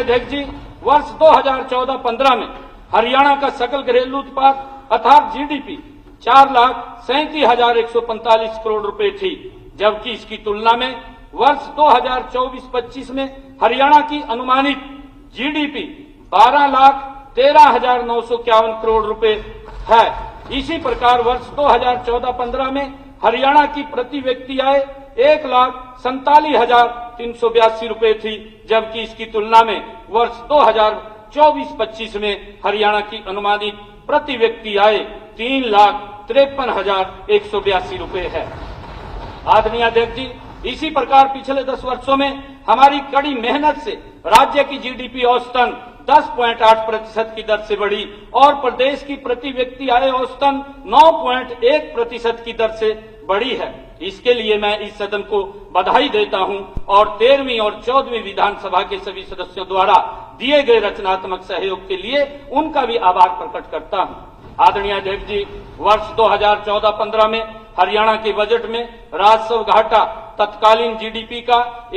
अध्यक्ष जी, वर्ष 2014-15 में हरियाणा का सकल घरेलू उत्पाद अर्थात जीडीपी 4,37,145 करोड़ रुपए थी, जबकि इसकी तुलना में वर्ष 2024-25 में हरियाणा की अनुमानित जीडीपी 12,13,951 करोड़ रुपए है। इसी प्रकार वर्ष 2014-15 में हरियाणा की प्रति व्यक्ति आय 1,47,382 रुपए थी, जबकि इसकी तुलना में वर्ष 2024-25 में हरियाणा की अनुमानित प्रति व्यक्ति आय 3,53,182 रुपए है। आदरणीय अध्यक्ष जी, इसी प्रकार पिछले 10 वर्षों में हमारी कड़ी मेहनत से राज्य की जीडीपी औसतन 10.8% की दर से बढ़ी और प्रदेश की प्रति व्यक्ति आय औसतन 9.1% की दर से बढ़ी है। इसके लिए मैं इस सदन को बधाई देता हूं और 13वीं और 14वीं विधानसभा के सभी सदस्यों द्वारा दिए गए रचनात्मक सहयोग के लिए उनका भी आभार प्रकट करता हूं। आदरणीय अध्यक्ष जी, वर्ष 2014-15 में हरियाणा के बजट में राजस्व घाटा तत्कालीन जीडीपी का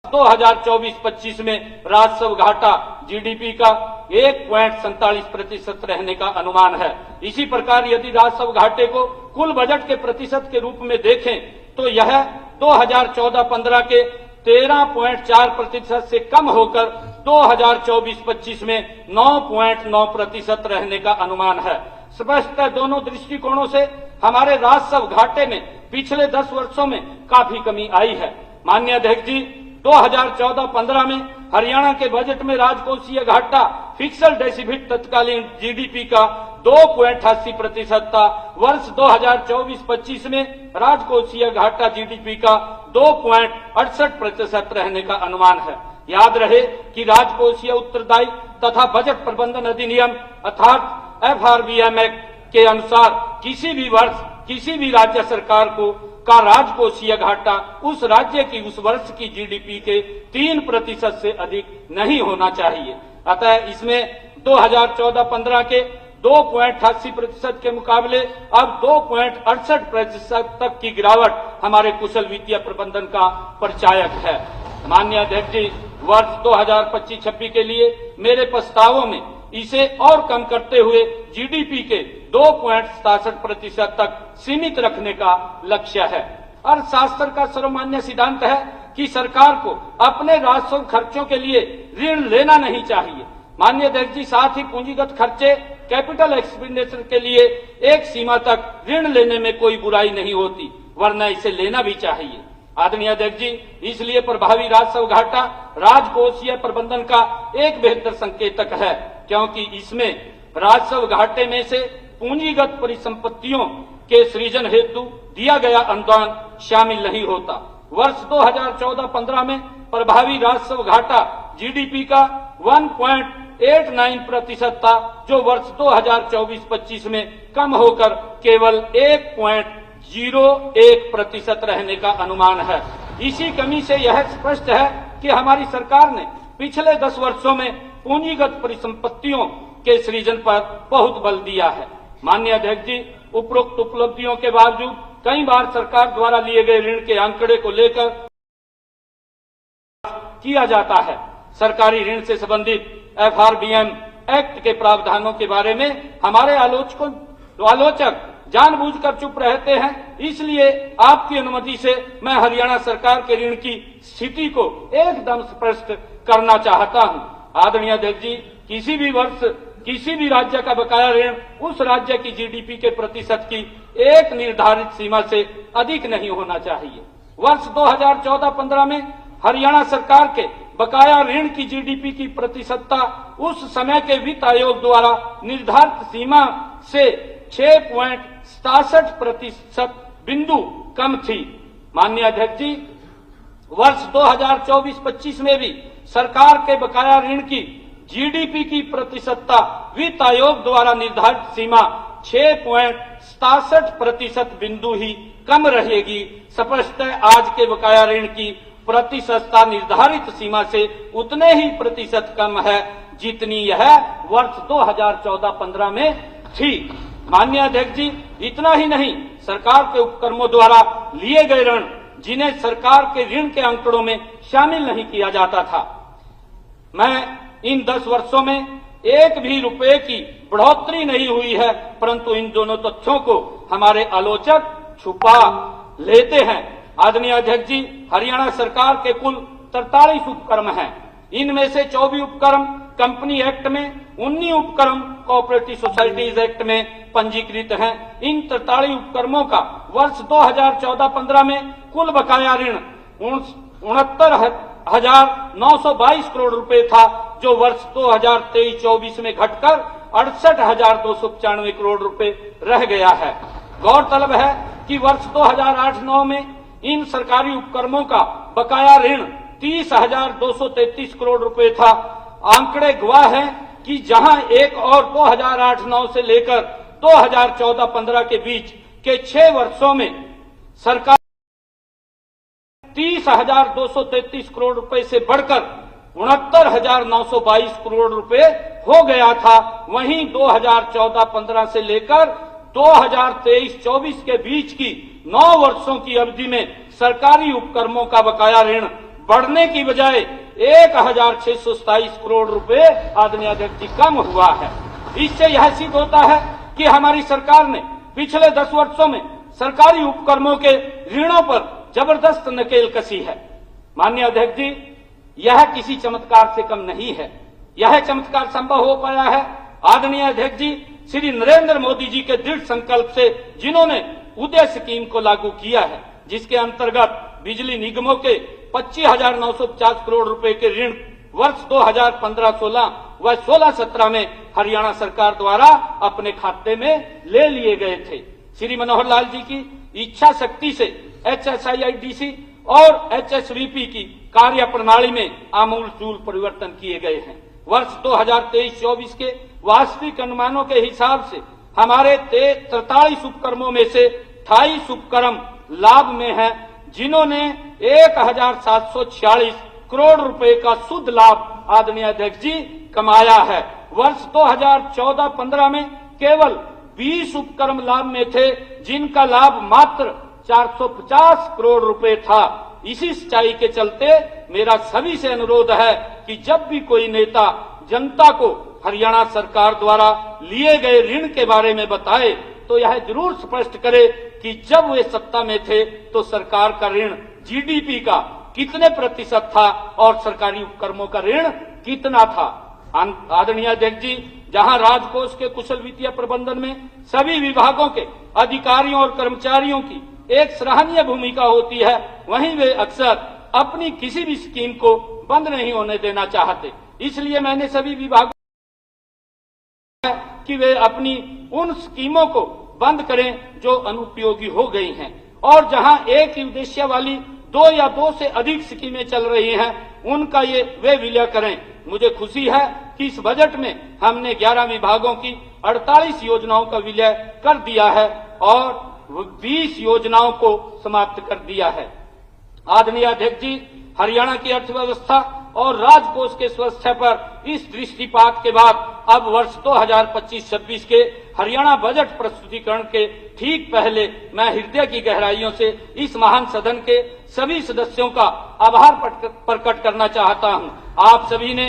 2024-25 में राजस्व घाटा जीडीपी का 1.47% रहने का अनुमान है। इसी प्रकार यदि राजस्व घाटे को कुल बजट के प्रतिशत के रूप में देखें तो यह 2014-15 के 13.4% से कम होकर 2024-25 में 9.9% रहने का अनुमान है। स्पष्टतः दोनों दृष्टिकोणों से हमारे राजस्व घाटे में पिछले 10 वर्षों में काफी कमी आई है। माननीय अध्यक्ष जी, 2014-15 में हरियाणा के बजट में राजकोषीय घाटा फिक्स्ड डेफिसिट तत्कालीन जीडीपी का 2.88% था। वर्ष 2024-25 में राजकोषीय घाटा जीडीपी का 2.68% रहने का अनुमान है। याद रहे कि राजकोषीय उत्तरदायी तथा बजट प्रबंधन अधिनियम अर्थात FRBM एक्ट के अनुसार किसी भी वर्ष किसी भी राज्य सरकार का राजकोषीय घाटा उस राज्य की उस वर्ष की जीडीपी के 3% से अधिक नहीं होना चाहिए। अतः इसमें 2014-15 के 2.88% के मुकाबले अब 2.68% तक की गिरावट हमारे कुशल वित्तीय प्रबंधन का परिचायक है। माननीय अध्यक्ष जी, वर्ष 2025-26 के लिए मेरे प्रस्तावों में इसे और कम करते हुए जीडीपी के 2.67% तक सीमित रखने का लक्ष्य है। अर्थशास्त्र का सर्वमान्य सिद्धांत है कि सरकार को अपने राजस्व खर्चों के लिए ऋण लेना नहीं चाहिए। माननीय अध्यक्ष जी, साथ ही पूंजीगत खर्चे कैपिटल एक्सपेंडिचर के लिए एक सीमा तक ऋण लेने में कोई बुराई नहीं होती, वरना इसे लेना भी चाहिए। आदरणीय अध्यक्ष जी, इसलिए प्रभावी राजस्व घाटा राजकोषीय प्रबंधन का एक बेहतर संकेतक है, क्योंकि इसमें राजस्व घाटे में से पूंजीगत परिसंपत्तियों के सृजन हेतु दिया गया अनुदान शामिल नहीं होता। वर्ष 2014-15 में प्रभावी राजस्व घाटा जीडीपी का 1.89% था, जो वर्ष 2024-25 में कम होकर केवल 1.01% रहने का अनुमान है। इसी कमी से यह स्पष्ट है कि हमारी सरकार ने पिछले 10 वर्षों में पूंजीगत परिसंपत्तियों के सृजन पर बहुत बल दिया है। माननीय अध्यक्ष जी, उपरोक्त उपलब्धियों के बावजूद कई बार सरकार द्वारा लिए गए ऋण के आंकड़े को लेकर किया जाता है। सरकारी ऋण से संबंधित FRBM एक्ट के प्रावधानों के बारे में हमारे आलोचक जानबूझकर चुप रहते हैं। इसलिए आपकी अनुमति से मैं हरियाणा सरकार के ऋण की स्थिति को एकदम स्पष्ट करना चाहता हूं। आदरणीय अध्यक्ष जी, किसी भी वर्ष किसी भी राज्य का बकाया ऋण उस राज्य की जीडीपी के प्रतिशत की एक निर्धारित सीमा से अधिक नहीं होना चाहिए। वर्ष 2014-15 में हरियाणा सरकार के बकाया ऋण की जीडीपी की प्रतिशतता उस समय के वित्त आयोग द्वारा निर्धारित सीमा से 6.67% बिंदु कम थी। माननीय अध्यक्ष जी, वर्ष 2024-25 में भी सरकार के बकाया ऋण की जीडीपी की प्रतिशतता वित्त आयोग द्वारा निर्धारित सीमा 6.67% बिंदु ही कम रहेगी। स्पष्ट है, आज के बकाया ऋण की प्रतिशतता निर्धारित सीमा से उतने ही प्रतिशत कम है जितनी यह वर्ष 2014-15 में थी। माननीय अध्यक्ष जी, इतना ही नहीं, सरकार के उपक्रमों द्वारा लिए गए ऋण जिन्हें सरकार के ऋण के आंकड़ों में शामिल नहीं किया जाता था। मैं इन 10 वर्षों में एक भी रुपए की बढ़ोतरी नहीं हुई है, परंतु इन दोनों तथ्यों को हमारे आलोचक छुपा लेते हैं। आदरणीय अध्यक्ष जी, हरियाणा सरकार के कुल 43 उपक्रम हैं। इनमें से 24 उपक्रम कंपनी एक्ट में, 19 उपक्रम कोऑपरेटिव सोसाइटीज एक्ट में पंजीकृत हैं। इन 43 उपक्रमों का वर्ष 2014-15 में कुल बकाया ऋण 69,922 करोड़ रुपए था, जो वर्ष 2023-24 में घटकर 68,295 करोड़ रुपए रह गया है। गौरतलब है कि वर्ष 2008-9 में इन सरकारी उपक्रमों का बकाया ऋण 30,233 करोड़ रुपए था। आंकड़े गवाह हैं कि जहां एक और 2008-9 से लेकर 2014-15 के बीच के 6 वर्षों में सरकार 30,233 करोड़ रुपए से बढ़कर 69,922 करोड़ रुपए हो गया था, वहीं 2014-15 से लेकर 2023-24 के बीच की 9 वर्षों की अवधि में सरकारी उपक्रमों का बकाया ऋण बढ़ने की बजाय 1,627 करोड़ रुपए आदरणीय अध्यक्ष जी कम हुआ है। इससे यह सिद्ध होता है कि हमारी सरकार ने पिछले 10 वर्षों में सरकारी उपक्रमों के ऋणों पर जबरदस्त नकेल कसी है। माननीय अध्यक्ष जी, यह किसी चमत्कार से कम नहीं है। यह चमत्कार संभव हो पाया है आदरणीय अध्यक्ष जी श्री नरेंद्र मोदी जी के दृढ़ संकल्प से, जिन्होंने उदय स्कीम को लागू किया है, जिसके अंतर्गत बिजली निगमों के 25,950 करोड़ रुपए के ऋण वर्ष 2015-16 व 16-17 में हरियाणा सरकार द्वारा अपने खाते में ले लिए गए थे। श्री मनोहर लाल जी की इच्छा शक्ति से HSIIDC और HSVP की कार्य प्रणाली में आमूल-चूल परिवर्तन किए गए हैं। वर्ष 2023-24 के वास्तविक अनुमानों के हिसाब से हमारे 43 उपक्रमों में से 28 उपक्रम लाभ में हैं, जिन्होंने 1,746 करोड़ रुपए का शुद्ध लाभ आदरणीय अध्यक्ष जी कमाया है। वर्ष 2014-15 में केवल 20 उपक्रम लाभ में थे, जिनका लाभ मात्र 450 करोड़ रुपए था। इसी सच्चाई के चलते मेरा सभी से अनुरोध है कि जब भी कोई नेता जनता को हरियाणा सरकार द्वारा लिए गए ऋण के बारे में बताए, तो यह जरूर स्पष्ट करे कि जब वे सत्ता में थे तो सरकार का ऋण GDP का कितने प्रतिशत था और सरकारी उपक्रमों का ऋण कितना था। आदरणीय अध्यक्ष जी, जहां राजकोष के कुशल वित्तीय प्रबंधन में सभी विभागों के अधिकारियों और कर्मचारियों की एक सराहनीय भूमिका होती है, वहीं वे अक्सर अपनी किसी भी स्कीम को बंद नहीं होने देना चाहते। इसलिए मैंने सभी विभागों कि वे अपनी उन स्कीमों को बंद करें जो अनुपयोगी हो गई हैं, और जहां एक ही उद्देश्य वाली 2 या 2 से अधिक स्कीमें चल रही हैं, उनका वे विलय करें। मुझे खुशी है कि इस बजट में हमने 11 विभागों की 48 योजनाओं का विलय कर दिया है और 20 योजनाओं को समाप्त कर दिया है। आदरणीय अध्यक्ष जी, हरियाणा की अर्थव्यवस्था और राजकोष के स्वास्थ्य पर इस दृष्टिपात के बाद अब वर्ष 2025-26 के हरियाणा बजट प्रस्तुतिकरण के ठीक पहले मैं हृदय की गहराइयों से इस महान सदन के सभी सदस्यों का आभार प्रकट करना चाहता हूं। आप सभी ने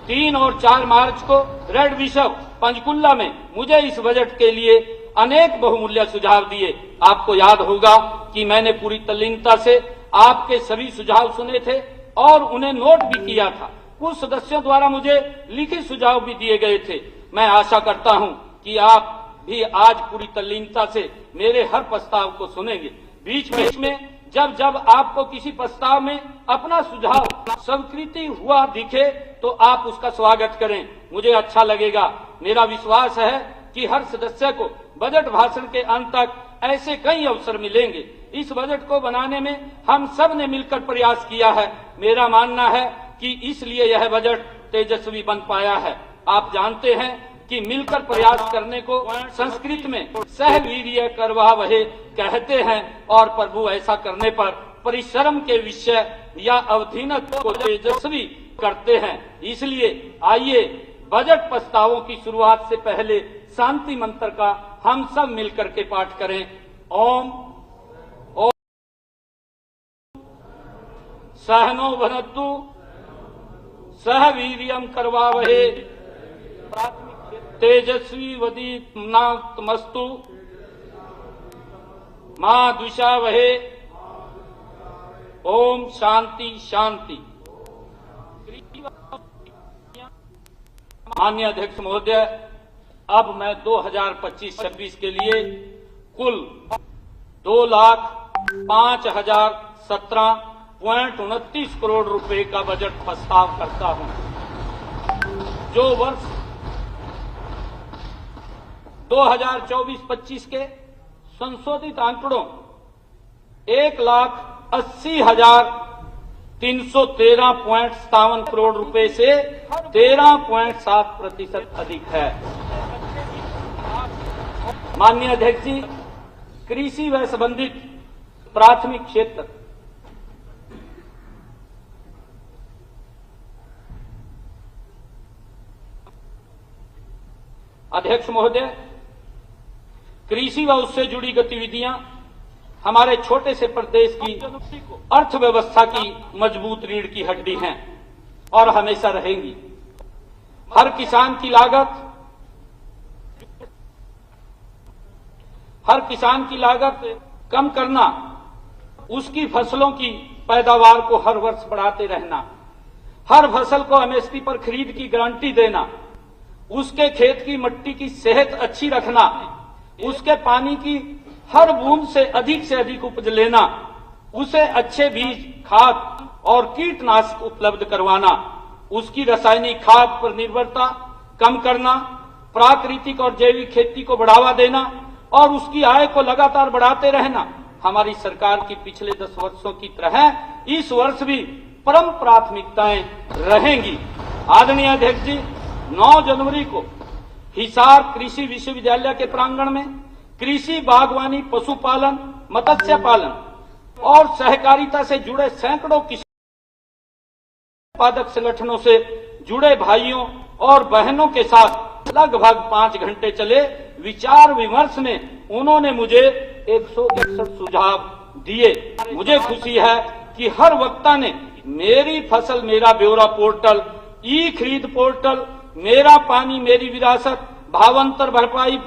तीन और 4 मार्च को रेड विशव पंचकुला में मुझे इस बजट के लिए अनेक बहुमूल्य सुझाव दिए। आपको याद होगा कि मैंने पूरी तल्लीनता से आपके सभी सुझाव सुने थे और उन्हें नोट भी किया था। कुछ सदस्यों द्वारा मुझे लिखित सुझाव भी दिए गए थे। मैं आशा करता हूं कि आप भी आज पूरी तल्लीनता से मेरे हर प्रस्ताव को सुनेंगे। बीच में जब जब आपको किसी प्रस्ताव में अपना सुझाव स्वीकृति हुआ दिखे तो आप उसका स्वागत करें, मुझे अच्छा लगेगा। मेरा विश्वास है कि हर सदस्य को बजट भाषण के अंत तक ऐसे कई अवसर मिलेंगे। इस बजट को बनाने में हम सब ने मिलकर प्रयास किया है। मेरा मानना है कि इसलिए यह बजट तेजस्वी बन पाया है। आप जानते हैं कि मिलकर प्रयास करने को संस्कृत में सहवीर्य करवावहे कहते हैं और प्रभु ऐसा करने पर परिश्रम के विषय या अवधीनत को तेजस्वी करते हैं। इसलिए आइए बजट प्रस्तावों की शुरुआत से पहले शांति मंत्र का हम सब मिलकर के पाठ करें। ओम ओम सहनो भनतु सह वीर्यम करवावहे तेजस्वी वदीनात्मस्तु मां द्विषावहे। ओम शांति शांति। माननीय अध्यक्ष महोदय, अब मैं 2025-26 के लिए कुल 2,05,017.29 करोड़ रुपए का बजट प्रस्ताव करता हूं, जो वर्ष 2024-25 के संशोधित आंकड़ों 1,80,313.57 करोड़ रुपए से 13.7% अधिक है। माननीय अध्यक्ष जी, कृषि व संबंधित प्राथमिक क्षेत्र अध्यक्ष महोदय, कृषि व उससे जुड़ी गतिविधियां हमारे छोटे से प्रदेश की अर्थव्यवस्था की मजबूत रीढ़ की हड्डी हैं और हमेशा रहेंगी। हर किसान की लागत कम करना, उसकी फसलों की पैदावार को हर वर्ष बढ़ाते रहना, हर फसल को एमएसपी पर खरीद की गारंटी देना, उसके खेत की मिट्टी की सेहत अच्छी रखना, उसके पानी की हर बूंद से अधिक उपज लेना, उसे अच्छे बीज, खाद और कीटनाशक उपलब्ध करवाना, उसकी रासायनिक खाद पर निर्भरता कम करना, प्राकृतिक और जैविक खेती को बढ़ावा देना और उसकी आय को लगातार बढ़ाते रहना हमारी सरकार की पिछले 10 वर्षों की तरह इस वर्ष भी परम प्राथमिकताएं रहेंगी। आदरणीय अध्यक्ष जी, 9 जनवरी को हिसार कृषि विश्वविद्यालय के प्रांगण में कृषि, बागवानी, पशुपालन, मत्स्य पालन और सहकारिता से जुड़े सैकड़ों किसान उत्पादक संगठनों से जुड़े भाइयों और बहनों के साथ लगभग 5 घंटे चले विचार विमर्श में उन्होंने मुझे 161 सुझाव दिए। मुझे खुशी है कि हर वक्ता ने मेरी फसल मेरा ब्यौरा पोर्टल, ई खरीद पोर्टल, मेरा पानी मेरी विरासत, भावांतर भरपाई,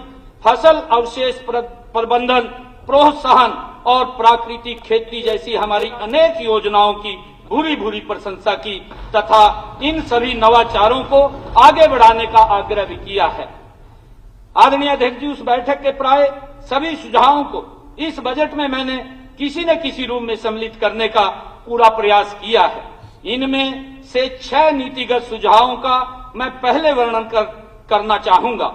फसल अवशेष प्रबंधन, प्रोत्साहन और प्राकृतिक खेती जैसी हमारी अनेक योजनाओं की भूरी प्रशंसा की तथा इन सभी नवाचारों को आगे बढ़ाने का आग्रह भी किया है। आदरणीय अध्यक्ष जी, उस बैठक के प्राय सभी सुझावों को इस बजट में मैंने किसी न किसी रूप में सम्मिलित करने का पूरा प्रयास किया है। इनमें से 6 नीतिगत सुझावों का मैं पहले वर्णन करना चाहूंगा।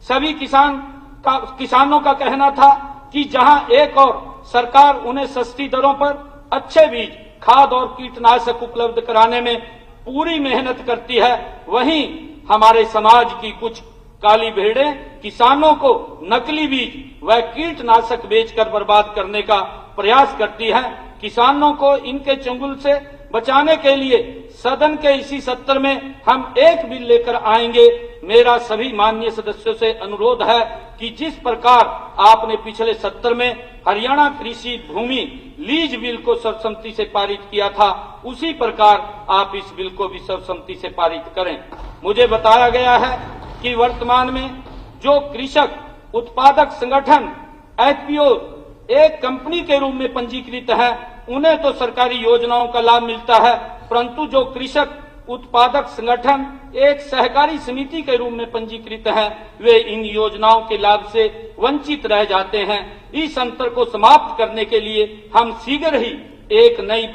सभी किसानों का कहना था कि जहां एक और सरकार उन्हें सस्ती दरों पर अच्छे बीज, खाद और कीटनाशक उपलब्ध कराने में पूरी मेहनत करती है, वहीं हमारे समाज की कुछ काली भेड़ें किसानों को नकली बीज व कीटनाशक बेचकर बर्बाद करने का प्रयास करती हैं। किसानों को इनके चंगुल से बचाने के लिए सदन के इसी सत्र में हम एक बिल लेकर आएंगे। मेरा सभी माननीय सदस्यों से अनुरोध है कि जिस प्रकार आपने पिछले सत्र में हरियाणा कृषि भूमि लीज बिल को सर्वसम्मति से पारित किया था, उसी प्रकार आप इस बिल को भी सर्वसम्मति से पारित करें। मुझे बताया गया है कि वर्तमान में जो कृषक उत्पादक संगठन एफपीओ एक कंपनी के रूप में पंजीकृत है, उन्हें तो सरकारी योजनाओं का लाभ मिलता है, परंतु जो कृषक उत्पादक संगठन एक सहकारी समिति के रूप में पंजीकृत है, वे इन योजनाओं के लाभ से वंचित रह जाते हैं। इस अंतर को समाप्त करने के लिए हम शीघ्र ही एक नई